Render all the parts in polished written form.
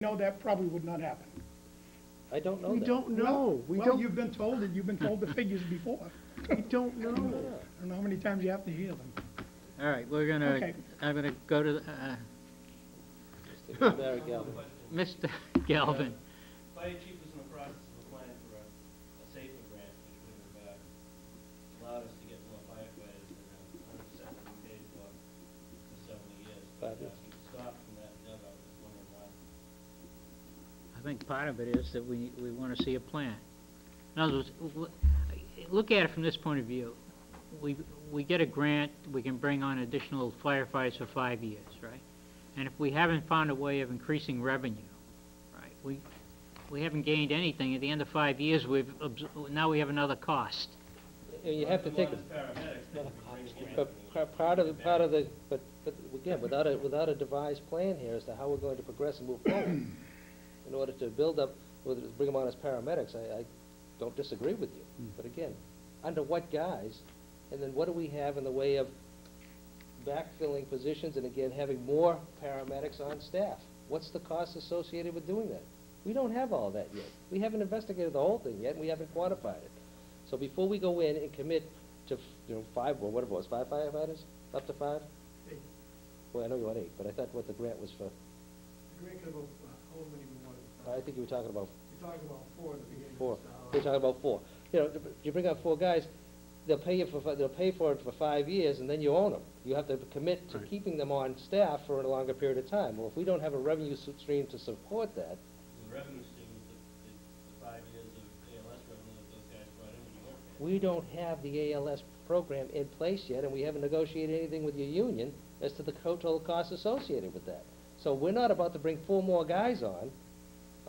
No, that probably would not happen. I don't know We that. don't know. We Well, don't. you've been told it, you've been told the figures before. We don't know. I don't know how many times you have to hear them. All right, we're gonna, Okay. I'm gonna go to, Barry Galvin. Mr. Galvin. Fire chief is in the process of applying for a safer grant, which would have allowed us to get more firefighters than 100% that we paid for several years. But he stopped from that job. I was just wondering why. I think part of it is that we want to see a plan. In other words, look at it from this point of view. We get a grant, we can bring on additional firefighters for 5 years, right? And if we haven't found a way of increasing revenue, right, we haven't gained anything. At the end of 5 years, now we have another cost. You have to take it. But part of the, but again, without a devised plan here as to how we're going to progress and move forward, in order to build up, whether to bring them on as paramedics, I don't disagree with you. But again, under what guise, and then what do we have in the way of backfilling positions, and again, having more paramedics on staff? What's the cost associated with doing that? We don't have all that yet. We haven't investigated the whole thing yet, and we haven't quantified it. So before we go in and commit to, 5, or whatever it was, 5 firefighters? Up to 5? 8. Well, I know you want 8, but I thought what the grant was for. The grant could go, how many we wanted? I think you were talking about You're talking about 4 at the beginning. 4. We're talking about 4. You bring on 4 guys, they'll pay for it for 5 years, and then you own them. You have to commit to keeping them on staff for a longer period of time. Well, if we don't have a revenue stream to support that. The revenue stream was the 5 years of ALS revenue that those guys brought in when you weren't paying. We don't have the ALS program in place yet, and we haven't negotiated anything with your union as to the total costs associated with that. So we're not about to bring 4 more guys on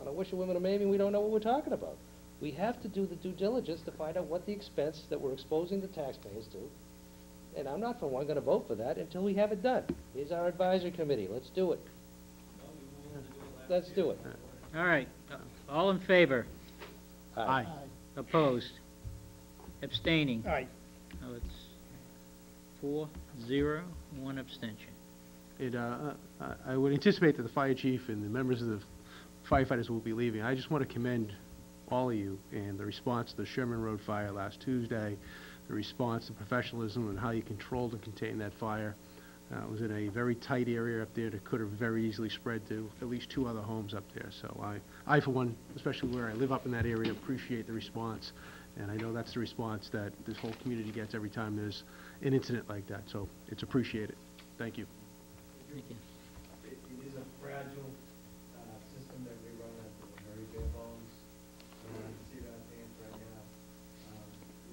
a wish a women or maybe we don't know what we're talking about. We have to do the due diligence to find out what the expense that we're exposing the taxpayers to. And I'm not, for one, going to vote for that until we have it done. Here's our advisory committee. Let's do it. Let's do it. All right, all in favor? Aye. Opposed? Abstaining? Aye. Oh, it's 4, 0, 1 abstention. I would anticipate that the fire chief and the members of the firefighters will be leaving. I just want to commend all of you and the response to the Sherman Road fire last Tuesday, the response, the professionalism, and how you controlled and contained that fire. It was in a very tight area up there that could have very easily spread to at least 2 other homes up there. So I, for one, especially where I live up in that area, appreciate the response. And I know that's the response that this whole community gets every time there's an incident like that. So it's appreciated. Thank you. Thank you. It is a fragile system that we run at the very bare bones. You see it on hands right now.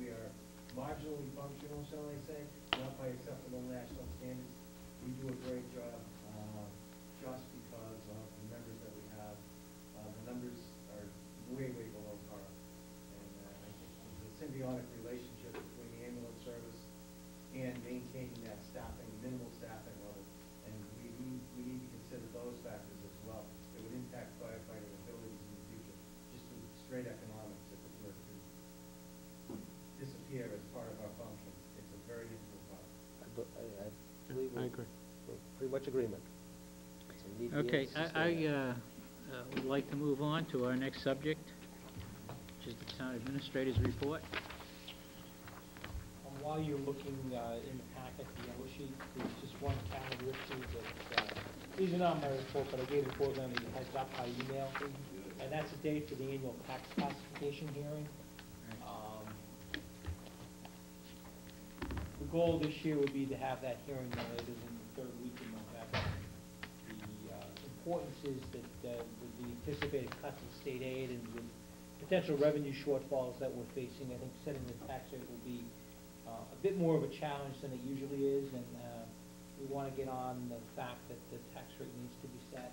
We are marginally functional, shall I say, not by acceptable national standards. We do a great job just because of the members that we have. The numbers are way, way below par. And I think the symbiotic relationship between the ambulance service and maintaining that staffing, minimal staffing level. And we need to consider those factors as well. It would impact firefighting abilities in the future, just through straight economics if it were to disappear as part of our function. It's a very integral part. I believe I agree. we're pretty much agreement. So we need to be Okay, able to sustain that. I would like to move on to our next subject, which is the town administrator's report. While you're looking in the packet, the yellow sheet, there's just one calendar issue that isn't on my report, but I gave the board member a heads up by email, and that's the date for the annual tax classification hearing. The goal this year would be to have that hearing no later than the 3rd week in November. The importance is that with the anticipated cuts in state aid and with potential revenue shortfalls that we're facing, I think setting the tax rate will be a bit more of a challenge than it usually is, and we want to get on the fact that the tax rate needs to be set.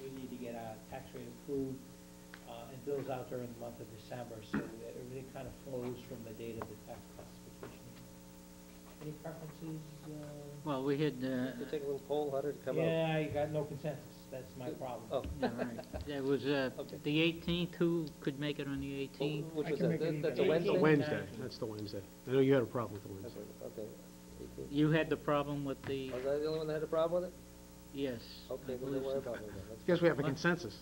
We need to get a tax rate approved and bills out during the month of December, so that everything kind of flows from the date of the tax classification. Any preferences? Well, we had, You take a little poll, how did it come out? Yeah, I got no consensus. That's my problem. Oh. yeah, right. There was the 18th. Who could make it on the 18th? Which I was can that? make it That's a either. Wednesday? Wednesday. That's the Wednesday. I know you had a problem with the Wednesday. Okay. You had the problem with the, Was I the only one that had a problem with it? yes. Okay, I well, believe don't worry so. about it then. Guess we have a What? consensus.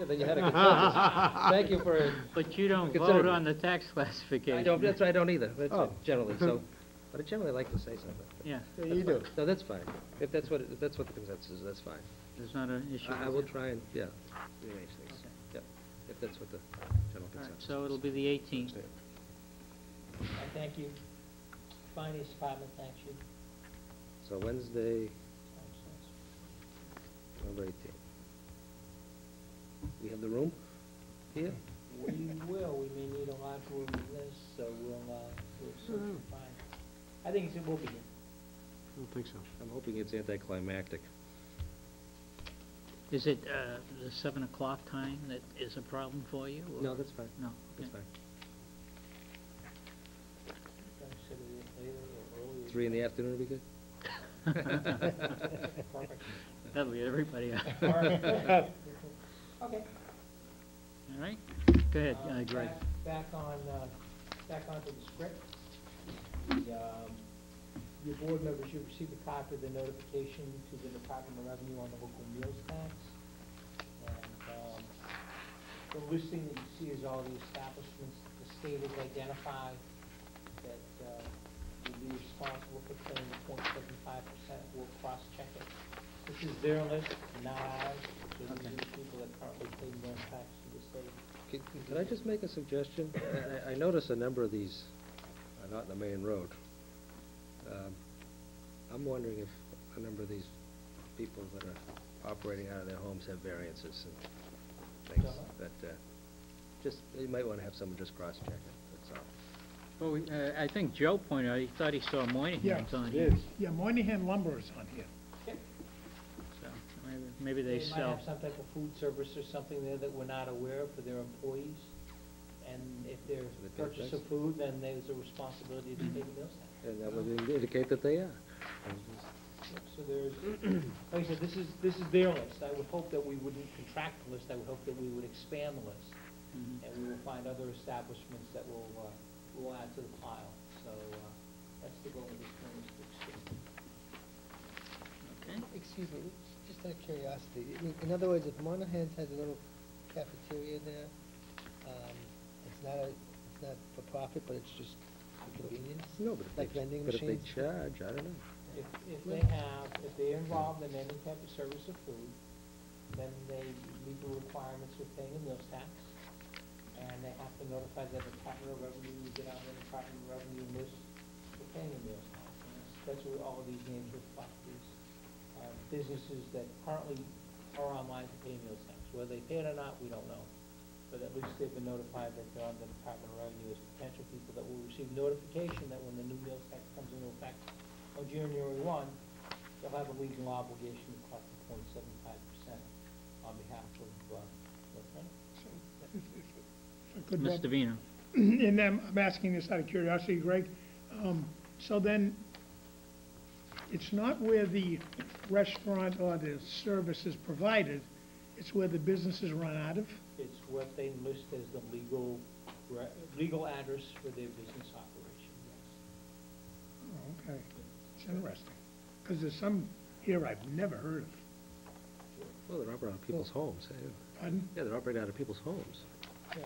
Yeah, then you had a consensus. Thank you for, But you don't Consider vote it. on the tax classification. I don't, that's right, I don't either, that's Oh. generally, so, but I generally like to say something. Yeah, Yeah, you do. No, that's fine. If that's what the consensus is, that's fine. there's not an issue I with will it. try and, yeah, rearrange things. Okay. Yep, if that's what the general All right, consensus is. so it'll be the 18th. I thank you. Finance Department, thanks you. So Wednesday, November 18th. We have the room here? We will, we may need a large room than this, so we'll search and find. I think it will be here. I don't think so. I'm hoping it's anticlimactic. Is it the 7 o'clock time that is a problem for you? or- No, that's fine, No, that's okay. fine. Consider it later or earlier. 3 in the afternoon would be good? Perfect. That'll get everybody out. All right. Okay. All right, go ahead, Greg. Back onto the script. Your board members, you received a copy of the notification to the Department of Revenue on the local meals tax. And the listing that you see is all the establishments that the state has identified that will be responsible for paying the 0.75%. We'll cross-check it. This is their list, not ours. So these are the people that currently pay meals tax to the state. Can I just make a suggestion? I notice a number of these are not in the main road. I'm wondering if a number of these people that are operating out of their homes have variances and things that, just, you might want to have someone just cross-check it, that's all. Well, I think Joe pointed out, he thought he saw Moynihan's on it here. is. Yeah, Moynihan Lumber is on here. So maybe they They might sell. have some type of food service or something there that we're not aware of for their employees. And if there's they pay purchase tax? of food, then there's a responsibility to pay the meals tax. And that would indicate that they are. Yep, so there's, like I said, this is their list. I would hope that we wouldn't contract the list. I would hope that we would expand the list. Mhm. And we will find other establishments that will add to the pile. So, that's the goal of this plan, is to expand. Okay. Excuse me, just out of curiosity, I mean, in other words, if Monahan's has a little cafeteria there, it's not for profit, but it's just for convenience? No, but Like vending if they machines? charge, I don't know. If they're involved in any type of service of food, then they meet the requirements of paying a meals tax, and they have to notify the Department of Revenue, get on the Department of Revenue list for paying a meals tax. And that's what all of these names reflect, these businesses that currently are online to pay meals tax. Whether they pay it or not, we don't know. But at least they've been notified that they're on the Department of Revenue as potential people that will receive notification that when the new meals tax comes into effect on January 1, they'll have a legal obligation to collect the 0.75% on behalf of their friends. Good Mr. job. Vino. And I'm asking this out of curiosity, Greg. So then, it's not where the restaurant or the service is provided, it's where the business is run out of? It's what they list as the legal address for their business operation, yes. Oh, okay, it's interesting, because there's some here I've never heard of. Well, they're operating out of people's homes. Pardon? Yeah, they're operating out of people's homes. Yeah,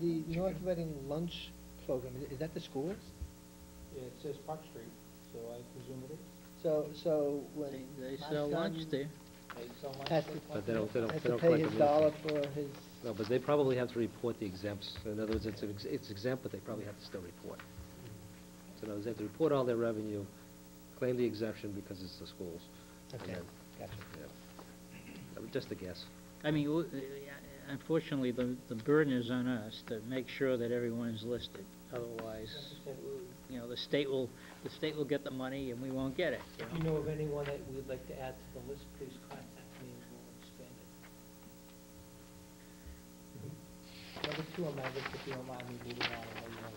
the North Reading lunch program, is that the schools? Yeah, it says Park Street, so I presume it is. So when They my sell lunch son there. They sell lunch has for to- Park But they don't, they don't, has they to don't pay collect his the dollar meals. for his, No, but they probably have to report the exempts. In other words, it's exempt, but they probably have to still report. So in other words, they have to report all their revenue, claim the exemption because it's the schools. and okay, then, gotcha. yeah. Just a guess. I mean, unfortunately, the burden is on us to make sure that everyone is listed. Otherwise, you know, the state will get the money and we won't get it, you If know? you know of anyone that we'd like to add to the list, please contact me and we'll expand it. Number 2 on my list, if you don't mind me moving on, I know you have a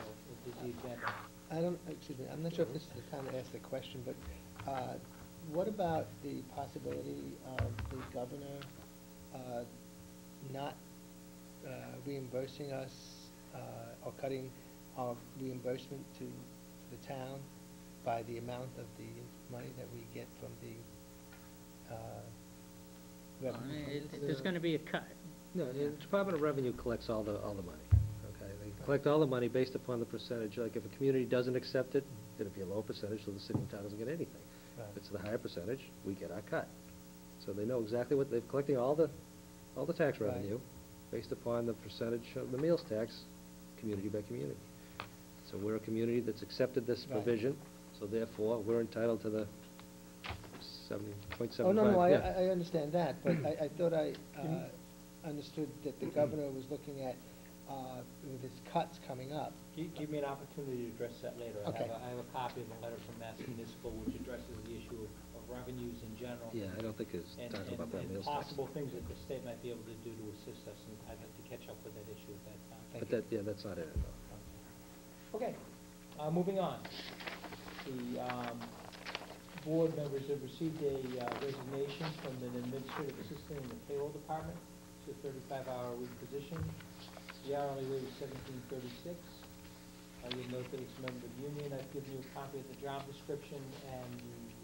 busy agenda. I don't, excuse me, I'm not sure if this is the time to ask the question, but what about the possibility of the governor not reimbursing us or cutting our reimbursement to the town by the amount of the money that we get from the revenue? from this, There's gonna be a cut. No, the Department of Revenue collects all the money, okay? They collect all the money based upon the percentage, like if a community doesn't accept it, it'll be a lower percentage, so the city and town doesn't get anything. Right. If it's the higher percentage, we get our cut. So they know exactly what, they're collecting all the tax Right. revenue based upon the percentage of the meals tax, community by community. So we're a community that's accepted this Right. provision, so therefore, we're entitled to the 70.75. Oh, no, yeah. I understand that, but I thought I understood that the governor was looking at, with his cuts coming up. Give me an opportunity to address that later. Okay. I have a copy of a letter from Mass Municipal which addresses the issue of revenues in general. Yeah, I don't think it's And, talking about that and meals tax. possible things that the state might be able to do to assist us, and I'd like to catch up with that issue at that time. But that, yeah, that's not it at all. Okay, moving on. The, board members have received a resignation from an administrative assistant in the payroll department. It's a 35-hour-a-week position. The hourly rate is $17.36. You'll note that it's a member of the union. I've given you a copy of the job description and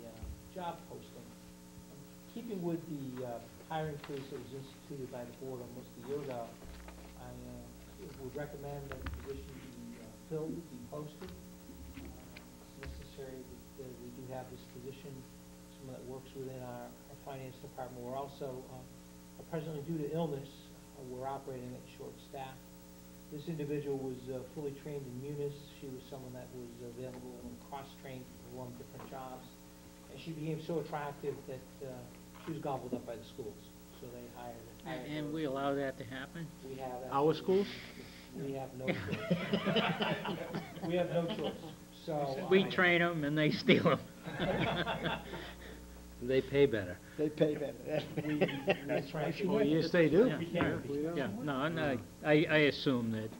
the job posting. Keeping with the hiring freeze that was instituted by the board almost a year ago, I would recommend that the position be filled, be posted. It's necessary that we do have this position, someone that works within our finance department. We're also, presently due to illness, we're operating at short staff. This individual was fully trained in Munis. She was someone that was available and cross-trained to perform different jobs. And she became so attractive that she was gobbled up by the schools. So they hired her. And we allow that to happen? We have. Our schools? We have no choice. We have no choice. So. We train them and they steal them. They pay better. They pay better. That's right. Well, yes, they do. Yeah, We can. We don't. Yeah, no, no, I assume that,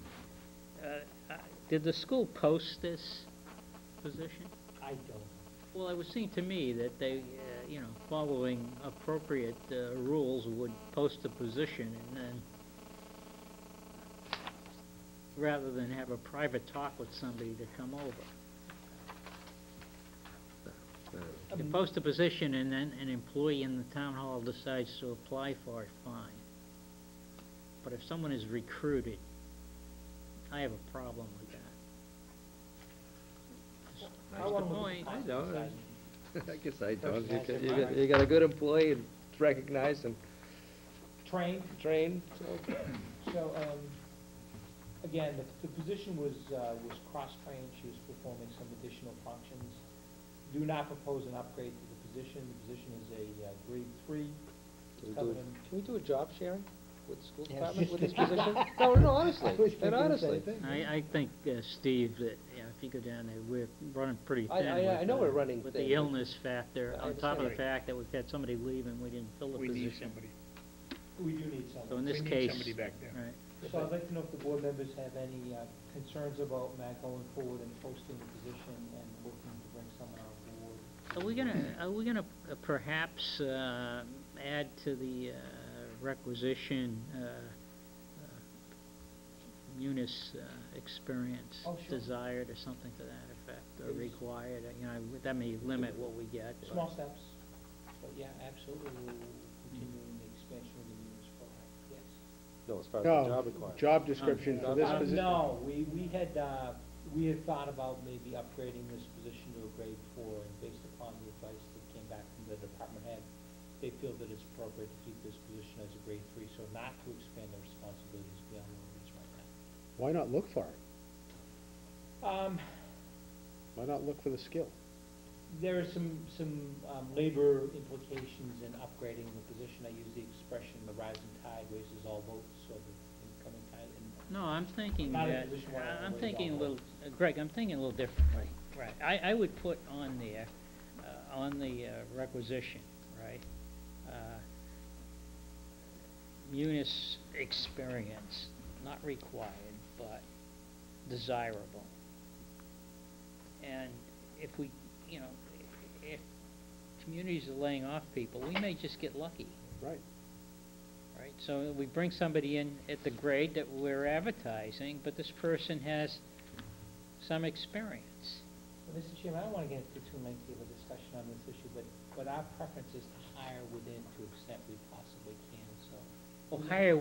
did the school post this position? I don't. Well, it would seem to me that they, following appropriate rules, would post the position and then, rather than have a private talk with somebody to come over. You post a position and then an employee in the town hall decides to apply for it, fine. But if someone is recruited, I have a problem with that. That's the point. I don't. I guess I don't. You got a good employee and it's recognized and Trained. so. So, again, the position was cross-trained. She was performing some additional functions. Do not propose an upgrade to the position. The position is a grade 3. Can we do a job sharing with the school Yes. department with this position? No, honestly, I was thinking and the honestly. same thing. I think, Steve, that, if you go down there, we're running pretty thin. I know with, we're running with thin. the illness factor, I on top of the understand. fact that we've had somebody leave and we didn't fill the We position. need somebody. We do need So someone. in this We need case, somebody back there. right, So I'd like to know if the board members have any concerns about Matt going forward and posting the position and looking to bring someone on board. Are we gonna perhaps add to the requisition Munis experience Oh, sure. desired or something to that effect, or required? That may limit what we get. but- Small steps, but yeah, absolutely, we'll continue in the expansion of the Munis program, yes. No, as far as the job No, requirement. job description for this position? No, we had thought about maybe upgrading this position to a grade 4, and based upon the advice that came back from the department head, they feel that it's appropriate to keep this position as a grade 3, so not to expand the responsibilities beyond what it is right now. Why not look for it? Um, Why not look for the skill? There are some labor implications in upgrading the position. I use the expression, the rising tide raises all boats, so the incoming tide. No, I'm thinking Not in a that, position where I I'm raise thinking a all little, boats. Greg, I'm thinking a little differently. Right. I would put on there, on the requisition, right? Munis experience, not required, but desirable. And if we, if communities are laying off people, we may just get lucky. Right. Right, so we bring somebody in at the grade that we're advertising, but this person has some experience. Well, Mr. Chairman, I don't want to get into too lengthy of a discussion on this issue, but our preference is to hire within to the extent we possibly can, so. Well, hire